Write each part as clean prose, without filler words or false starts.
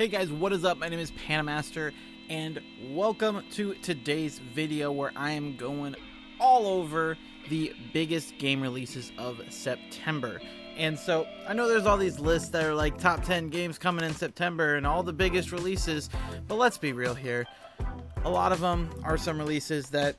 Hey guys, what is up? My name is PandaMaster, and welcome to today's video where I am going all over the biggest game releases of September. And so I know there's all these lists that are like top 10 games coming in September and all the biggest releases, but let's be real here. A lot of them are some releases that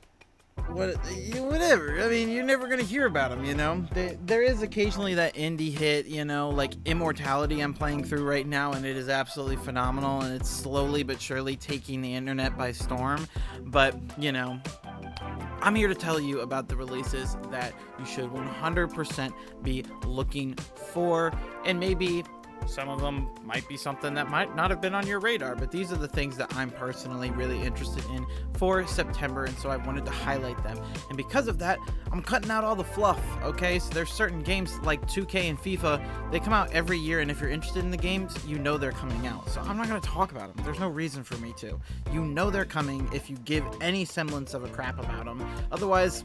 whatever. I mean, you're never gonna hear about them, you know. There is occasionally that indie hit, you know, like Immortality I'm playing through right now, and it is absolutely phenomenal, and it's slowly but surely taking the internet by storm. But you know, I'm here to tell you about the releases that you should 100% be looking for, and maybe some of them might be something that might not have been on your radar, but these are the things that I'm personally really interested in for September, and so I wanted to highlight them. And because of that, I'm cutting out all the fluff, okay? So there's certain games like 2K and FIFA, they come out every year, and if you're interested in the games, you know they're coming out. So I'm not going to talk about them. There's no reason for me to. You know they're coming if you give any semblance of a crap about them. Otherwise,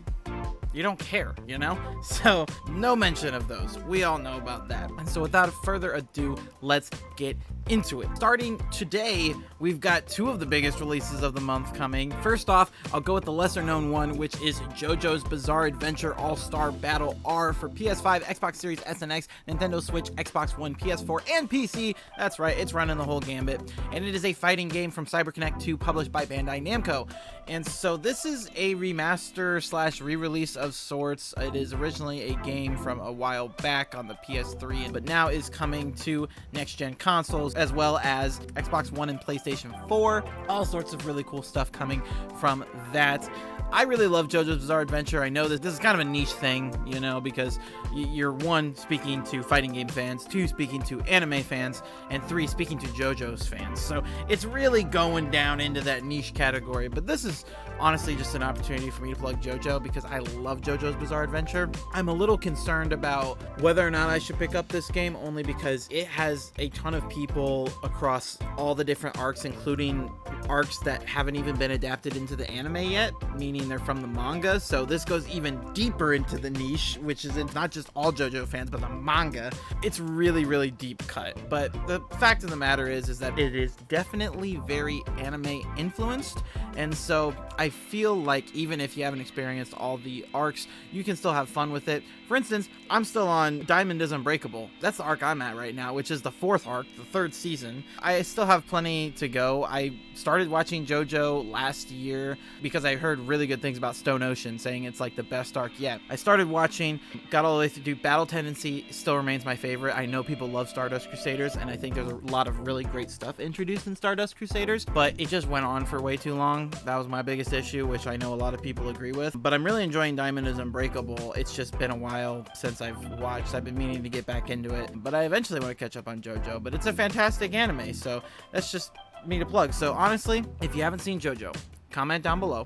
you don't care, you know? So no mention of those. We all know about that. And so without further ado, let's get into it. Starting today, we've got two of the biggest releases of the month coming. First off, I'll go with the lesser known one, which is JoJo's Bizarre Adventure All-Star Battle R for PS5, Xbox Series S and X, Nintendo Switch, Xbox One, PS4, and PC. That's right, it's running the whole gambit. And it is a fighting game from CyberConnect 2, published by Bandai Namco. And so this is a remaster slash re-release of sorts. It is originally a game from a while back on the PS3, but now is coming to next-gen consoles, as well as Xbox One and PlayStation 4. All sorts of really cool stuff coming from that. I really love JoJo's Bizarre Adventure. I know that this is kind of a niche thing, you know, because you're one, speaking to fighting game fans, two, speaking to anime fans, and three, speaking to JoJo's fans. So it's really going down into that niche category, but this is honestly just an opportunity for me to plug JoJo because I love JoJo's Bizarre Adventure. I'm a little concerned about whether or not I should pick up this game, only because it has a ton of people across all the different arcs, including arcs that haven't even been adapted into the anime yet, meaning they're from the manga. So this goes even deeper into the niche, which is not just all JoJo fans, but the manga. It's really, really deep cut. But the fact of the matter is that it is definitely very anime influenced. And so I feel like even if you haven't experienced all the arcs, you can still have fun with it. For instance, I'm still on Diamond is Unbreakable. That's the arc I'm at right now, which is the 4th arc, the 3rd season. I still have plenty to go. I started watching JoJo last year because I heard really good things about Stone Ocean, saying it's like the best arc yet. I started watching, got all the way through. Battle Tendency still remains my favorite. I know people love Stardust Crusaders, and I think there's a lot of really great stuff introduced in Stardust Crusaders, but it just went on for way too long. That was my biggest issue, which I know a lot of people agree with. But I'm really enjoying Diamond is Unbreakable. It's just been a while since I've watched. I've been meaning to get back into it, but I eventually want to catch up on JoJo. But it's a fantastic anime, so that's just me to plug. So honestly, if you haven't seen JoJo, comment down below.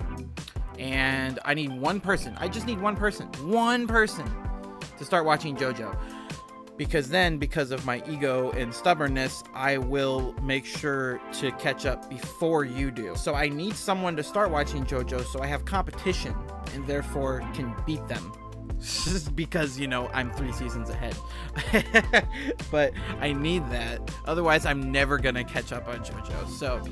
And I need one person. I just need one person to start watching JoJo. Because then, because of my ego and stubbornness, I will make sure to catch up before you do. So I need someone to start watching JoJo so I have competition and therefore can beat them. Just because, you know, I'm 3 seasons ahead. But I need that. Otherwise, I'm never gonna catch up on JoJo. So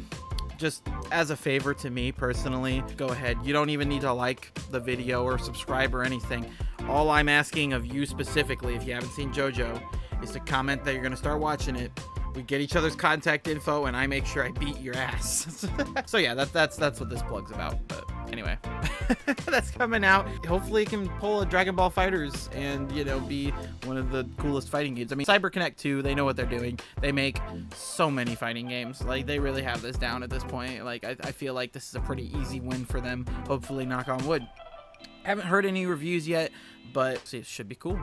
just as a favor to me personally, go ahead. You don't even need to like the video or subscribe or anything. All I'm asking of you specifically, if you haven't seen JoJo, is to comment that you're going to start watching it. We get each other's contact info, and I make sure I beat your ass. So yeah, that's what this plug's about. But anyway, that's coming out. Hopefully it can pull a Dragon Ball FighterZ and, you know, be one of the coolest fighting games. I mean, CyberConnect 2, they know what they're doing. They make so many fighting games. Like, they really have this down at this point. Like, I feel like this is a pretty easy win for them. Hopefully, knock on wood. Haven't heard any reviews yet, but it should be cool.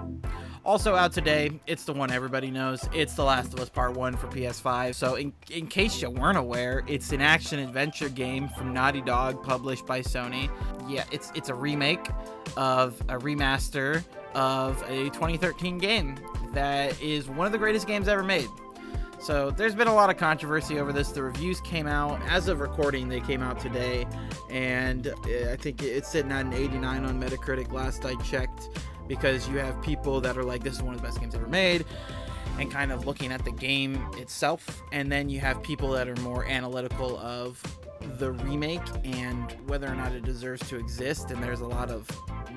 Also out today, it's the one everybody knows. It's The Last of Us Part 1 for PS5. So in case you weren't aware, it's an action-adventure game from Naughty Dog, published by Sony. Yeah, it's a remake of a remaster of a 2013 game that is one of the greatest games ever made. So there's been a lot of controversy over this. The reviews came out, as of recording, they came out today, and I think it's sitting at an 89 on Metacritic last I checked, because you have people that are like, this is one of the best games ever made, and kind of looking at the game itself, and then you have people that are more analytical of the remake and whether or not it deserves to exist, and there's a lot of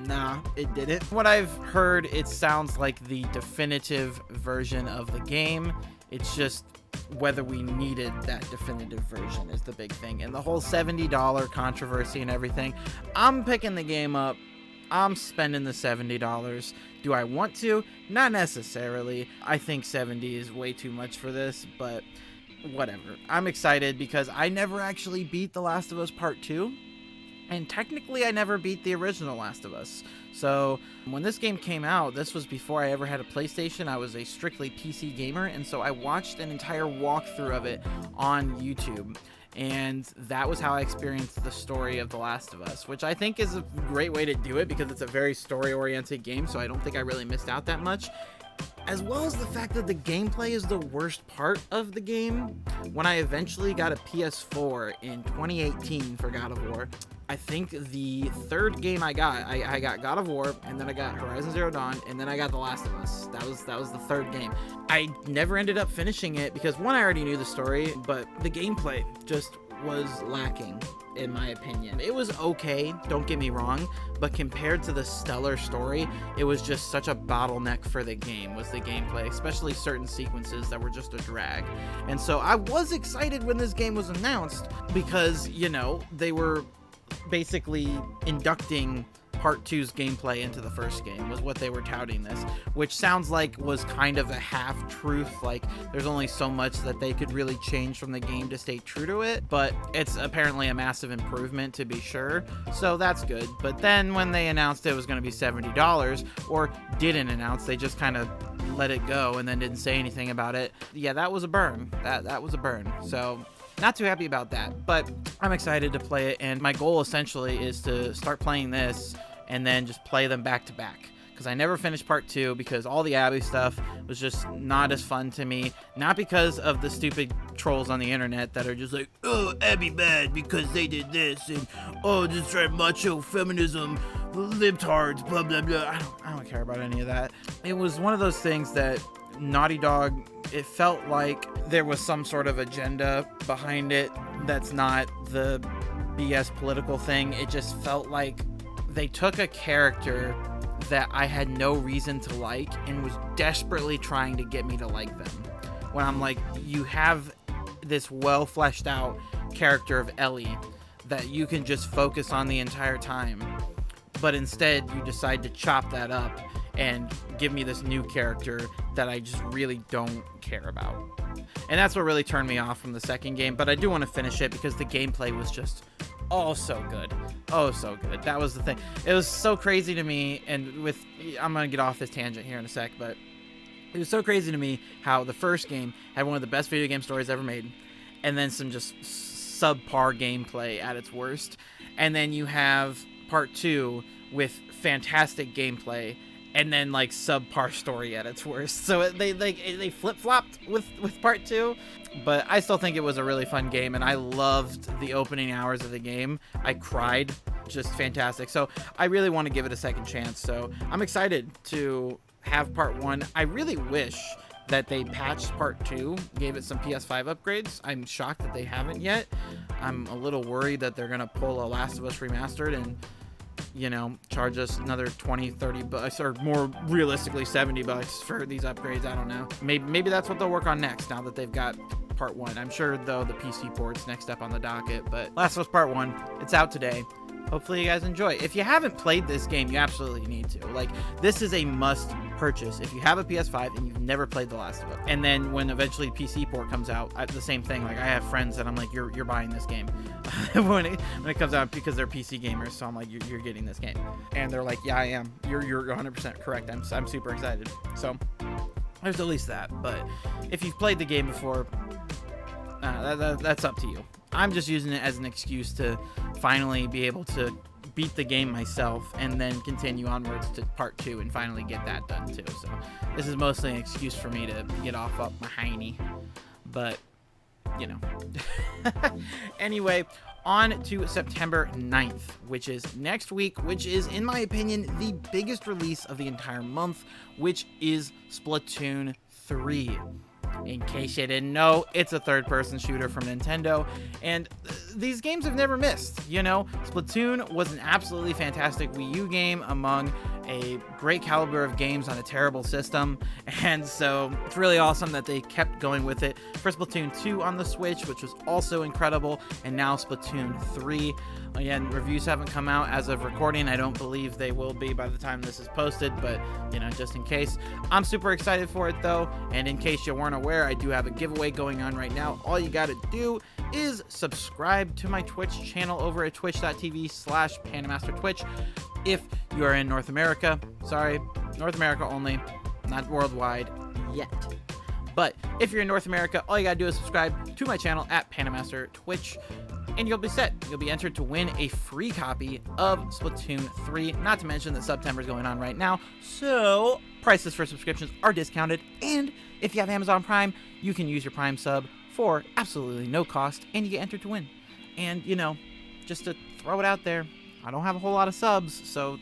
nah, it didn't. What I've heard, it sounds like the definitive version of the game. It's just whether we needed that definitive version is the big thing. And the whole $70 controversy and everything, I'm picking the game up. I'm spending the $70. Do I want to? Not necessarily. I think 70 is way too much for this, but whatever. I'm excited because I never actually beat The Last of Us Part 2. And technically, I never beat the original Last of Us. So when this game came out, this was before I ever had a PlayStation. I was a strictly PC gamer, and so I watched an entire walkthrough of it on YouTube. And that was how I experienced the story of The Last of Us, which I think is a great way to do it because it's a very story-oriented game, so I don't think I really missed out that much. As well as the fact that the gameplay is the worst part of the game. When I eventually got a PS4 in 2018 for God of War, I think the third game I got God of War, and then I got Horizon Zero Dawn, and then I got The Last of Us. That was the third game. I never ended up finishing it because one, I already knew the story, but the gameplay just was lacking, in my opinion. It was okay, don't get me wrong, but compared to the stellar story, it was just such a bottleneck for the game, was the gameplay, especially certain sequences that were just a drag. And so I was excited when this game was announced because, you know, they were basically inducting Part 2's gameplay into the first game, was what they were touting this, which sounds like was kind of a half-truth, like there's only so much that they could really change from the game to stay true to it, but it's apparently a massive improvement to be sure, so that's good. But then when they announced it was going to be $70, or didn't announce, they just kind of let it go and then didn't say anything about it, yeah, that was a burn. That was a burn. So not too happy about that, but I'm excited to play it, and my goal essentially is to start playing this and then just play them back to back, because I never finished Part 2 because all the Abby stuff was just not as fun to me, not because of the stupid trolls on the internet that are just like, oh, Abby bad because they did this, and oh, just try macho feminism, libtards, blah blah blah. I don't care about any of that. It was one of those things that Naughty Dog, it felt like there was some sort of agenda behind it that's not the BS political thing. It just felt like they took a character that I had no reason to like and was desperately trying to get me to like them. When I'm like, you have this well fleshed out character of Ellie that you can just focus on the entire time, but instead you decide to chop that up and give me this new character that I just really don't care about. And that's what really turned me off from the second game, but I do want to finish it because the gameplay was just oh so good. Oh so good. That was the thing. It was so crazy to me, and with I'm gonna get off this tangent here in a sec, but it was so crazy to me how the first game had one of the best video game stories ever made, and then some just subpar gameplay at its worst, and then you have Part 2 with fantastic gameplay and then like subpar story at its worst. So they flip-flopped with Part 2, but I still think it was a really fun game, and I loved the opening hours of the game. I cried, just fantastic. So I really want to give it a second chance. So I'm excited to have Part 1. I really wish that they patched Part 2, gave it some PS5 upgrades. I'm shocked that they haven't yet. I'm a little worried that they're gonna pull a Last of Us Remastered and, you know, charge us another 20, 30 bucks, or more realistically 70 bucks for these upgrades. I don't know. Maybe that's what they'll work on next, now that they've got Part 1. I'm sure, though, the PC port's next up on the docket, but Last of Us Part 1, it's out today. Hopefully you guys enjoy. If you haven't played this game, you absolutely need to. Like, this is a must purchase if you have a PS5 and you've never played The Last of Us. And then when eventually PC port comes out, the same thing. Like, I have friends that I'm like, you're buying this game when it comes out, because they're PC gamers. So I'm like, you're getting this game, and they're like, yeah, I am. You're 100% correct. I'm super excited. So there's at least that. But if you've played the game before, that's up to you. I'm just using it as an excuse to finally be able to beat the game myself and then continue onwards to Part 2 and finally get that done too. So this is mostly an excuse for me to get off up my hiney, but you know. Anyway, on to September 9th, which is next week, which is, in my opinion, the biggest release of the entire month, which is Splatoon III. In case you didn't know, it's a third-person shooter from Nintendo, and these games have never missed, you know? Splatoon was an absolutely fantastic Wii U game among a great caliber of games on a terrible system, and so it's really awesome that they kept going with it. For Splatoon 2 on the Switch, which was also incredible, and now Splatoon 3. Again, reviews haven't come out as of recording. I don't believe they will be by the time this is posted, but, you know, just in case. I'm super excited for it, though, and in case you weren't aware, I do have a giveaway going on right now. All you gotta do is subscribe to my Twitch channel over at twitch.tv/PandaMasterTwitch. If you are in North America, sorry, North America only, not worldwide yet. But if you're in North America, all you gotta do is subscribe to my channel at PandaMasterTwitch, and you'll be set. You'll be entered to win a free copy of Splatoon 3, not to mention that September is going on right now, so prices for subscriptions are discounted, and if you have Amazon Prime, you can use your Prime sub for absolutely no cost, and you get entered to win. And, you know, just to throw it out there, I don't have a whole lot of subs, so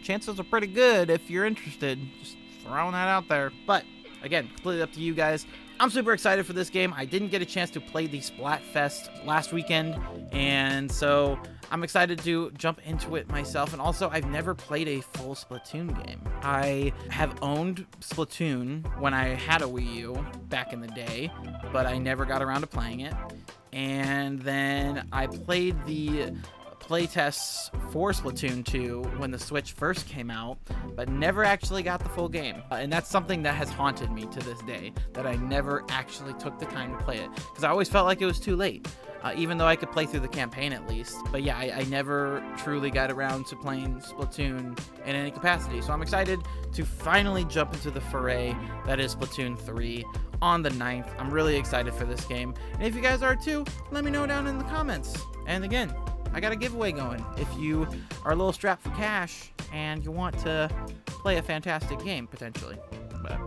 chances are pretty good if you're interested. Just throwing that out there. But, again, completely up to you guys. I'm super excited for this game. I didn't get a chance to play the Splatfest last weekend, and so I'm excited to jump into it myself. And also, I've never played a full Splatoon game. I have owned Splatoon when I had a Wii U back in the day, but I never got around to playing it. And then I played the playtests for Splatoon 2 when the Switch first came out, but never actually got the full game. And that's something that has haunted me to this day, that I never actually took the time to play it, because I always felt like it was too late, even though I could play through the campaign at least. But yeah, I never truly got around to playing Splatoon in any capacity, so I'm excited to finally jump into the foray that is Splatoon 3 on the 9th. I'm really excited for this game, and if you guys are too, let me know down in the comments. And again, I got a giveaway going. If you are a little strapped for cash and you want to play a fantastic game, potentially. But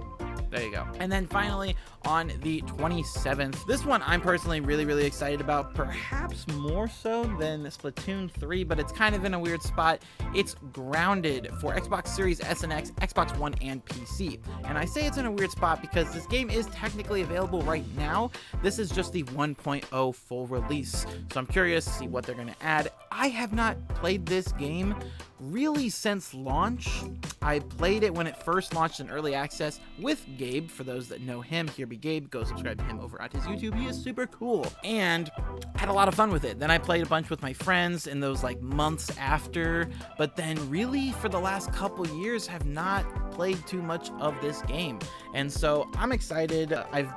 there you go. And then finally, on the 27th, this one I'm personally really excited about, perhaps more so than Splatoon 3, but it's kind of in a weird spot. It's Grounded for Xbox Series S and X, Xbox One, and PC. And I say it's in a weird spot because this game is technically available right now. This is just the 1.0 full release, so I'm curious to see what they're going to add. I have not played this game really since launch. I played it when it first launched in early access with Gabe. For those that know him, here be Gabe. Go subscribe to him over at his YouTube. He is super cool, and had a lot of fun with it. Then I played a bunch with my friends in those like months after, but then really for the last couple years have not played too much of this game. And so I'm excited. I've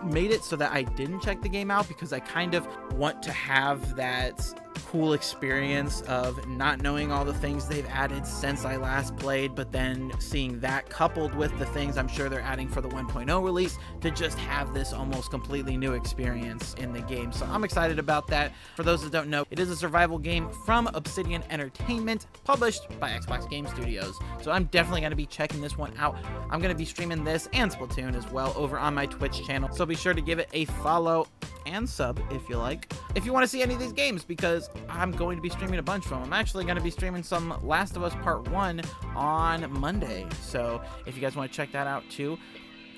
made it so that I didn't check the game out because I kind of want to have that cool experience of not knowing all the things they've added since I last played, but then seeing that coupled with the things I'm sure they're adding for the 1.0 release to just have this almost completely new experience in the game. So I'm excited about that. For those that don't know, it is a survival game from Obsidian Entertainment, published by Xbox Game Studios. So I'm definitely going to be checking this one out. I'm going to be streaming this and Splatoon as well over on my Twitch channel, so be sure to give it a follow and sub if you like, if you want to see any of these games, because I'm going to be streaming a bunch of them. I'm actually going to be streaming some Last of Us Part 1 on Monday, so if you guys want to check that out too.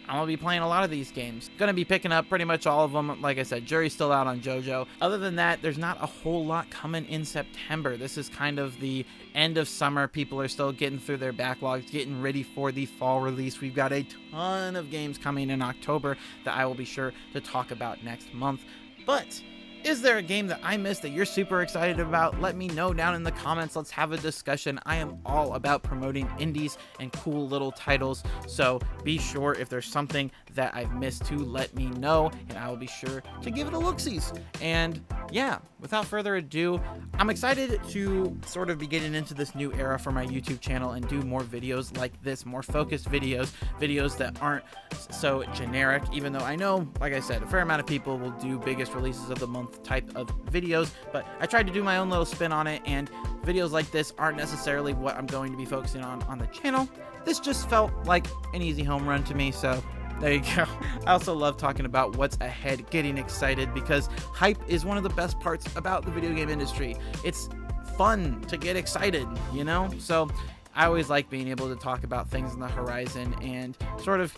I'm going to be playing a lot of these games. Going to be picking up pretty much all of them. Like I said, jury's still out on JoJo. Other than that, there's not a whole lot coming in September. This is kind of the end of summer. People are still getting through their backlogs, getting ready for the fall release. We've got a ton of games coming in October that I will be sure to talk about next month. But is there a game that I missed that you're super excited about? Let me know down in the comments. Let's have a discussion. I am all about promoting indies and cool little titles, so be sure if there's something that I've missed to let me know, and I will be sure to give it a look-sees. And yeah, without further ado, I'm excited to sort of be getting into this new era for my YouTube channel and do more videos like this, more focused videos that aren't so generic, even though I know, like I said, a fair amount of people will do biggest releases of the month type of videos, but I tried to do my own little spin on it, and videos like this aren't necessarily what I'm going to be focusing on the channel. This just felt like an easy home run to me, so there you go. I also love talking about what's ahead, getting excited, because hype is one of the best parts about the video game industry. It's fun to get excited, you know? So I always like being able to talk about things on the horizon and sort of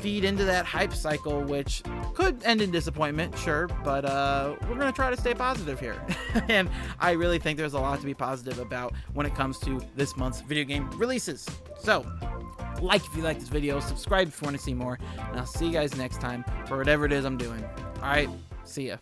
feed into that hype cycle, which could end in disappointment, sure, but we're gonna try to stay positive here. And I really think there's a lot to be positive about when it comes to this month's video game releases. So like if you like this video, subscribe if you want to see more, and I'll see you guys next time for whatever it is I'm doing. All right, see ya.